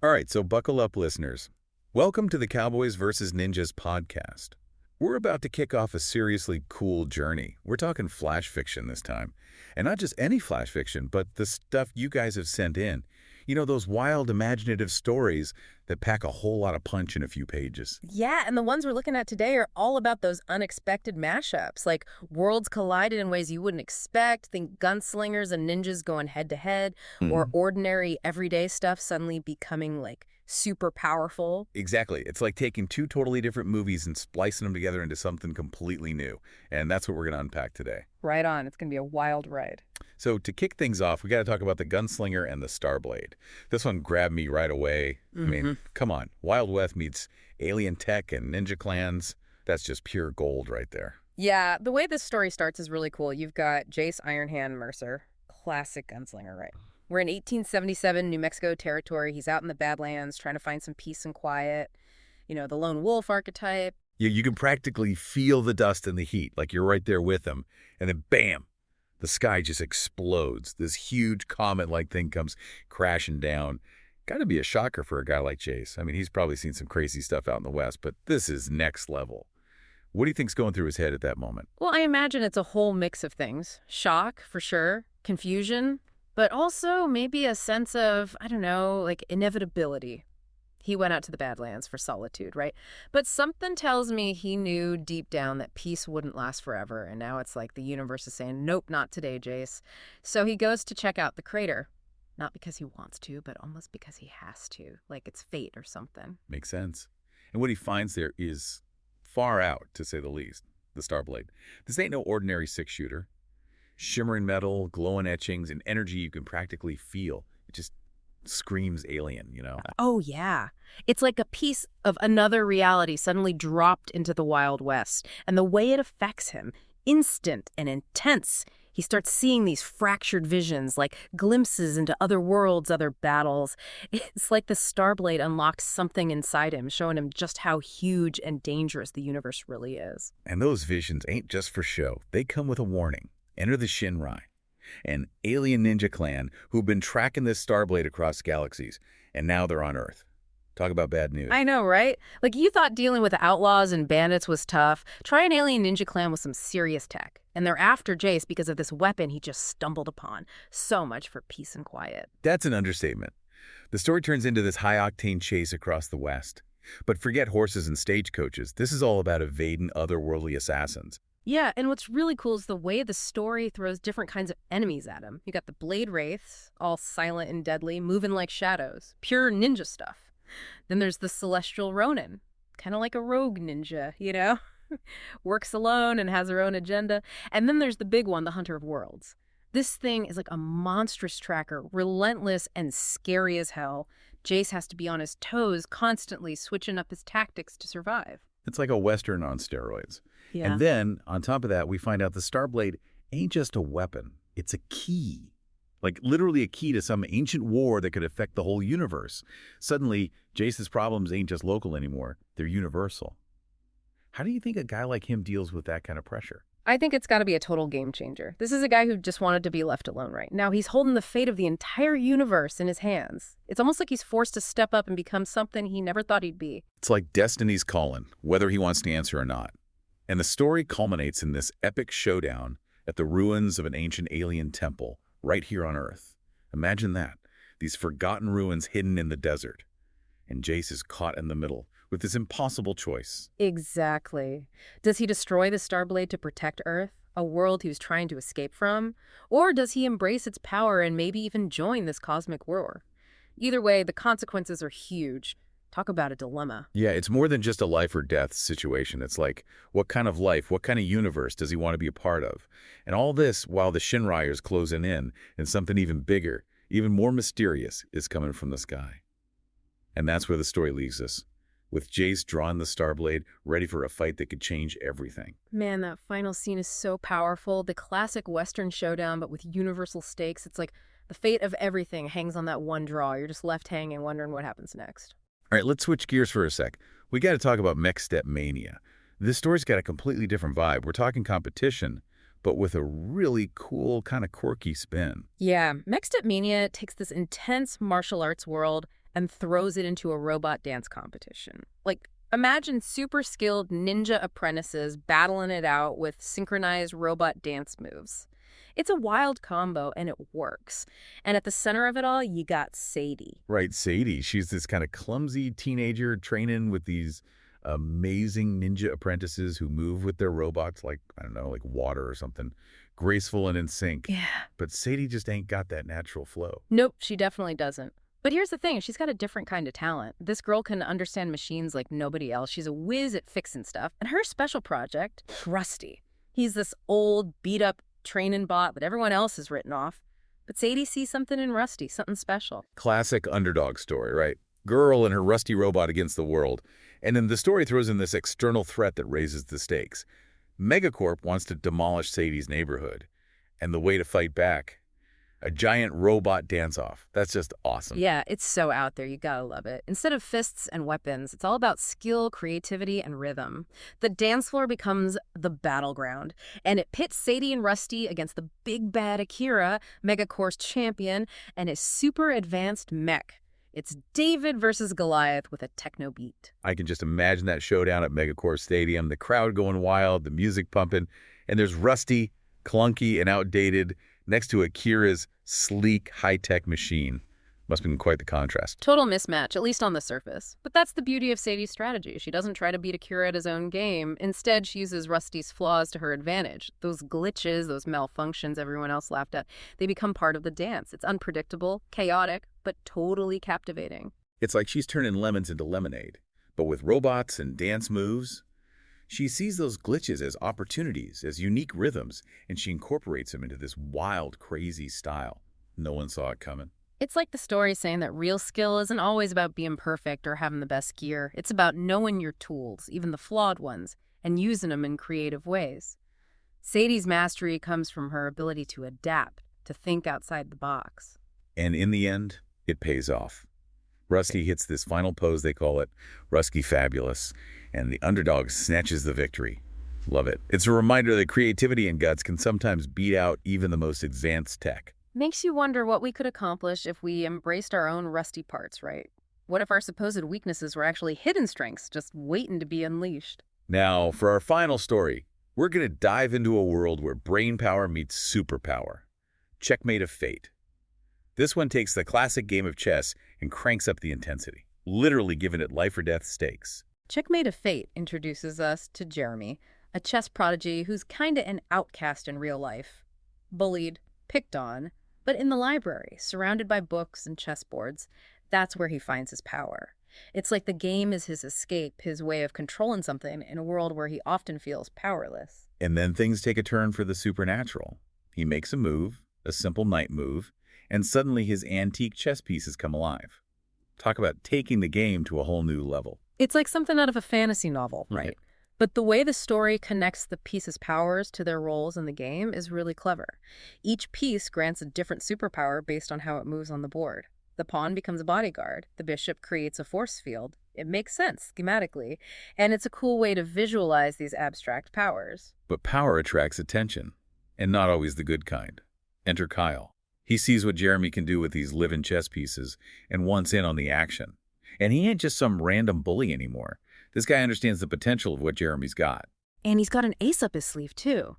All right, so buckle up, listeners. Welcome to the Cowboys versus Ninjas podcast. We're about to kick off a seriously cool journey. We're talking flash fiction this time. And not just any flash fiction, but the stuff you guys have sent in. You know, those wild, imaginative stories that pack a whole lot of punch in a few pages. Yeah, and the ones we're looking at today are all about those unexpected mashups, like worlds collided in ways you wouldn't expect. Think gunslingers and ninjas going head to head, or Hmm. ordinary everyday stuff suddenly becoming like super powerful. Exactly. It's like taking two totally different movies and splicing them together into something completely new. And that's what we're going to unpack today. Right on. It's going to be a wild ride. So to kick things off, we got to talk about the Gunslinger and the Starblade. This one grabbed me right away. I mean, come on. Wild West meets alien tech and ninja clans. That's just pure gold right there. Yeah, the way this story starts is really cool. You've got Jace Ironhand Mercer, classic gunslinger, right? We're in 1877 New Mexico territory. He's out in the Badlands trying to find some peace and quiet. You know, the lone wolf archetype. You can practically feel the dust and the heat, like you're right there with them. And then bam, the sky just explodes. This huge comet-like thing comes crashing down. Got to be a shocker for a guy like Jace. I mean, he's probably seen some crazy stuff out in the West, but this is next level. What do you think's going through his head at that moment? Well, I imagine it's a whole mix of things. Shock, for sure, confusion, but also maybe a sense of, I don't know, like inevitability. He went out to the Badlands for solitude, right? But something tells me he knew deep down that peace wouldn't last forever, and now it's like the universe is saying, nope, not today, Jace. So he goes to check out the crater. Not because he wants to, but almost because he has to, like it's fate or something. Makes sense. And what he finds there is far out, to say the least, the Starblade. This ain't no ordinary six-shooter. Shimmering metal, glowing etchings, and energy you can practically feel. It just screams alien, you know? Oh, yeah. It's like a piece of another reality suddenly dropped into the Wild West. And the way it affects him, instant and intense. He starts seeing these fractured visions, like glimpses into other worlds, other battles. It's like the Starblade unlocks something inside him, showing him just how huge and dangerous the universe really is. And those visions ain't just for show. They come with a warning. Enter the Shinrai, an alien ninja clan who've been tracking this Starblade across galaxies, and now they're on Earth. Talk about bad news. I know, right? Like, you thought dealing with outlaws and bandits was tough. Try an alien ninja clan with some serious tech. And they're after Jace because of this weapon he just stumbled upon. So much for peace and quiet. That's an understatement. The story turns into this high-octane chase across the West. But forget horses and stagecoaches. This is all about evading otherworldly assassins. Yeah, and what's really cool is the way the story throws different kinds of enemies at him. You got the Blade Wraiths, all silent and deadly, moving like shadows. Pure ninja stuff. Then there's the Celestial Ronin, kind of like a rogue ninja, you know? Works alone and has her own agenda. And then there's the big one, the Hunter of Worlds. This thing is like a monstrous tracker, relentless and scary as hell. Jace has to be on his toes, constantly switching up his tactics to survive. It's like a Western on steroids. Yeah. And then, on top of that, we find out the Starblade ain't just a weapon. It's a key. Like, literally a key to some ancient war that could affect the whole universe. Suddenly, Jace's problems ain't just local anymore. They're universal. How do you think a guy like him deals with that kind of pressure? I think it's got to be a total game changer. This is a guy who just wanted to be left alone right now. He's holding the fate of the entire universe in his hands. It's almost like he's forced to step up and become something he never thought he'd be. It's like destiny's calling, whether he wants to answer or not. And the story culminates in this epic showdown at the ruins of an ancient alien temple right here on Earth. Imagine that. These forgotten ruins hidden in the desert. And Jace is caught in the middle with this impossible choice. Exactly. Does he destroy the Starblade to protect Earth, a world he was trying to escape from? Or does he embrace its power and maybe even join this cosmic war? Either way, the consequences are huge. Talk about a dilemma. Yeah, it's more than just a life or death situation. It's like, what kind of life, what kind of universe does he want to be a part of? And all this while the Shinrai is closing in, and something even bigger, even more mysterious, is coming from the sky. And that's where the story leaves us, with Jace drawing the Starblade, ready for a fight that could change everything. Man, that final scene is so powerful. The classic Western showdown, but with universal stakes. It's like the fate of everything hangs on that one draw. You're just left hanging, wondering what happens next. All right, let's switch gears for a sec. We got to talk about Mech Step Mania. This story's got a completely different vibe. We're talking competition, but with a really cool, kind of quirky spin. Yeah, Mixed Up Mania takes this intense martial arts world and throws it into a robot dance competition. Like, imagine super skilled ninja apprentices battling it out with synchronized robot dance moves. It's a wild combo, and it works. And at the center of it all, you got Sadie. Right, Sadie. She's this kind of clumsy teenager training with these amazing ninja apprentices who move with their robots like, I don't know, like water or something, graceful and in sync. Yeah. But Sadie just ain't got that natural flow. Nope, she definitely doesn't. But here's the thing, she's got a different kind of talent. This girl can understand machines like nobody else. She's a whiz at fixing stuff. And her special project, Rusty. He's this old, beat-up training bot that everyone else has written off. But Sadie sees something in Rusty, something special. Classic underdog story, right? Girl and her rusty robot against the world. And then the story throws in this external threat that raises the stakes. Megacorp wants to demolish Sadie's neighborhood. And the way to fight back, a giant robot dance-off. That's just awesome. Yeah, it's so out there. You gotta love it. Instead of fists and weapons, it's all about skill, creativity, and rhythm. The dance floor becomes the battleground, and it pits Sadie and Rusty against the big bad Akira, Megacorp's champion, and his super advanced mech. It's David versus Goliath with a techno beat. I can just imagine that showdown at Megacorp Stadium, the crowd going wild, the music pumping, and there's Rusty, clunky and outdated, next to Akira's sleek, high-tech machine. Must have been quite the contrast. Total mismatch, at least on the surface. But that's the beauty of Sadie's strategy. She doesn't try to beat Akira at his own game. Instead, she uses Rusty's flaws to her advantage. Those glitches, those malfunctions everyone else laughed at, they become part of the dance. It's unpredictable, chaotic, but totally captivating. It's like she's turning lemons into lemonade, but with robots and dance moves. She sees those glitches as opportunities, as unique rhythms, and she incorporates them into this wild, crazy style. No one saw it coming. It's like the story saying that real skill isn't always about being perfect or having the best gear. It's about knowing your tools, even the flawed ones, and using them in creative ways. Sadie's mastery comes from her ability to adapt, to think outside the box. And in the end, it pays off. Rusty hits this final pose, they call it Rusty Fabulous, and the underdog snatches the victory. Love it. It's a reminder that creativity and guts can sometimes beat out even the most advanced tech. Makes you wonder what we could accomplish if we embraced our own rusty parts, right? What if our supposed weaknesses were actually hidden strengths, just waiting to be unleashed? Now, for our final story, we're going to dive into a world where brain power meets superpower. Checkmate of Fate. This one takes the classic game of chess and cranks up the intensity, literally giving it life or death stakes. Checkmate of Fate introduces us to Jeremy, a chess prodigy who's kinda an outcast in real life. Bullied, picked on, but in the library, surrounded by books and chessboards, that's where he finds his power. It's like the game is his escape, his way of controlling something in a world where he often feels powerless. And then things take a turn for the supernatural. He makes a move, a simple knight move, and suddenly his antique chess pieces come alive. Talk about taking the game to a whole new level. It's like something out of a fantasy novel, right? But the way the story connects the pieces' powers to their roles in the game is really clever. Each piece grants a different superpower based on how it moves on the board. The pawn becomes a bodyguard. The bishop creates a force field. It makes sense thematically, and it's a cool way to visualize these abstract powers. But power attracts attention, and not always the good kind. Enter Kyle. He sees what Jeremy can do with these living chess pieces and wants in on the action. And he ain't just some random bully anymore. This guy understands the potential of what Jeremy's got. And he's got an ace up his sleeve, too.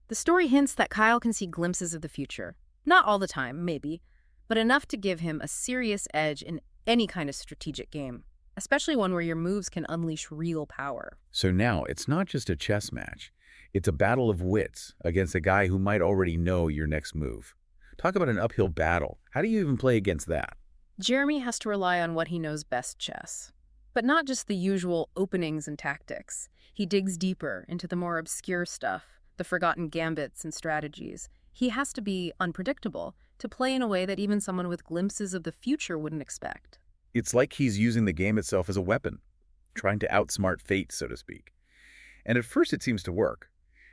The story hints that Kyle can see glimpses of the future. Not all the time, maybe, but enough to give him a serious edge in any kind of strategic game, especially one where your moves can unleash real power. So now it's not just a chess match. It's a battle of wits against a guy who might already know your next move. Talk about an uphill battle. How do you even play against that? Jeremy has to rely on what he knows best, chess. But not just the usual openings and tactics. He digs deeper into the more obscure stuff, the forgotten gambits and strategies. He has to be unpredictable, to play in a way that even someone with glimpses of the future wouldn't expect. It's like he's using the game itself as a weapon, trying to outsmart fate, so to speak. And at first it seems to work.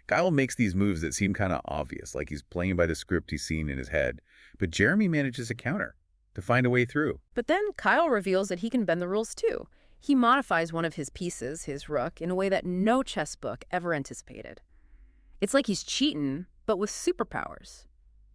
Kyle makes these moves that seem kind of obvious, like he's playing by the script he's seen in his head. But Jeremy manages to counter, to find a way through. But then Kyle reveals that he can bend the rules too. He modifies one of his pieces, his rook, in a way that no chess book ever anticipated. It's like he's cheating, but with superpowers.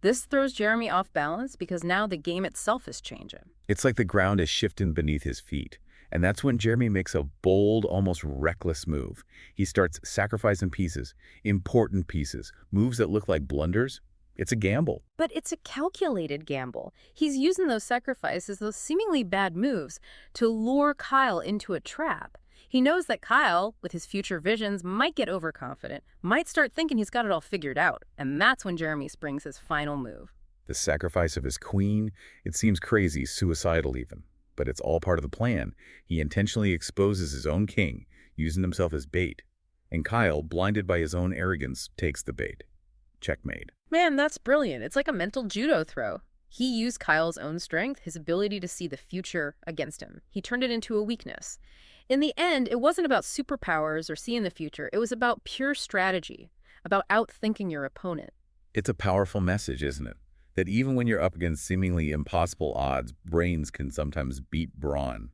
This throws Jeremy off balance because now the game itself is changing. It's like the ground is shifting beneath his feet. And that's when Jeremy makes a bold, almost reckless move. He starts sacrificing pieces, important pieces, moves that look like blunders. It's a gamble. But it's a calculated gamble. He's using those sacrifices, those seemingly bad moves, to lure Kyle into a trap. He knows that Kyle, with his future visions, might get overconfident, might start thinking he's got it all figured out. And that's when Jeremy springs his final move. The sacrifice of his queen, it seems crazy, suicidal even. But it's all part of the plan. He intentionally exposes his own king, using himself as bait. And Kyle, blinded by his own arrogance, takes the bait. Checkmate. Man, that's brilliant. It's like a mental judo throw. He used Kyle's own strength, his ability to see the future, against him. He turned it into a weakness. In the end, it wasn't about superpowers or seeing the future. It was about pure strategy, about outthinking your opponent. It's a powerful message, isn't it? That even when you're up against seemingly impossible odds, brains can sometimes beat brawn,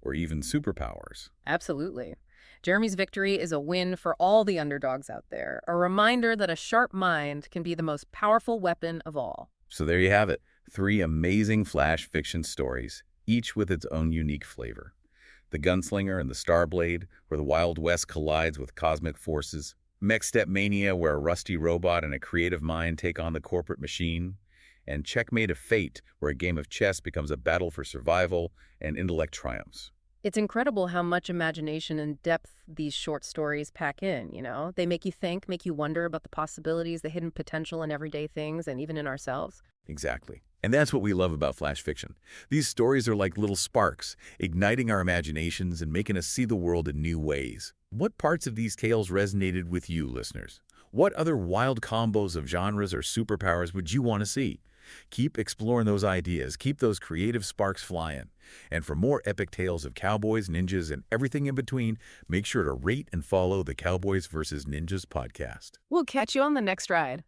or even superpowers. Absolutely. Jeremy's victory is a win for all the underdogs out there, a reminder that a sharp mind can be the most powerful weapon of all. So there you have it, 3 amazing flash fiction stories, each with its own unique flavor. The Gunslinger and the Starblade, where the Wild West collides with cosmic forces. Mech Step Mania, where a rusty robot and a creative mind take on the corporate machine. And Checkmate of Fate, where a game of chess becomes a battle for survival and intellect triumphs. It's incredible how much imagination and depth these short stories pack in, you know? They make you think, make you wonder about the possibilities, the hidden potential in everyday things, and even in ourselves. Exactly. And that's what we love about flash fiction. These stories are like little sparks, igniting our imaginations and making us see the world in new ways. What parts of these tales resonated with you, listeners? What other wild combos of genres or superpowers would you want to see? Keep exploring those ideas. Keep those creative sparks flying. And for more epic tales of cowboys, ninjas, and everything in between, make sure to rate and follow the Cowboys vs. Ninjas podcast. We'll catch you on the next ride.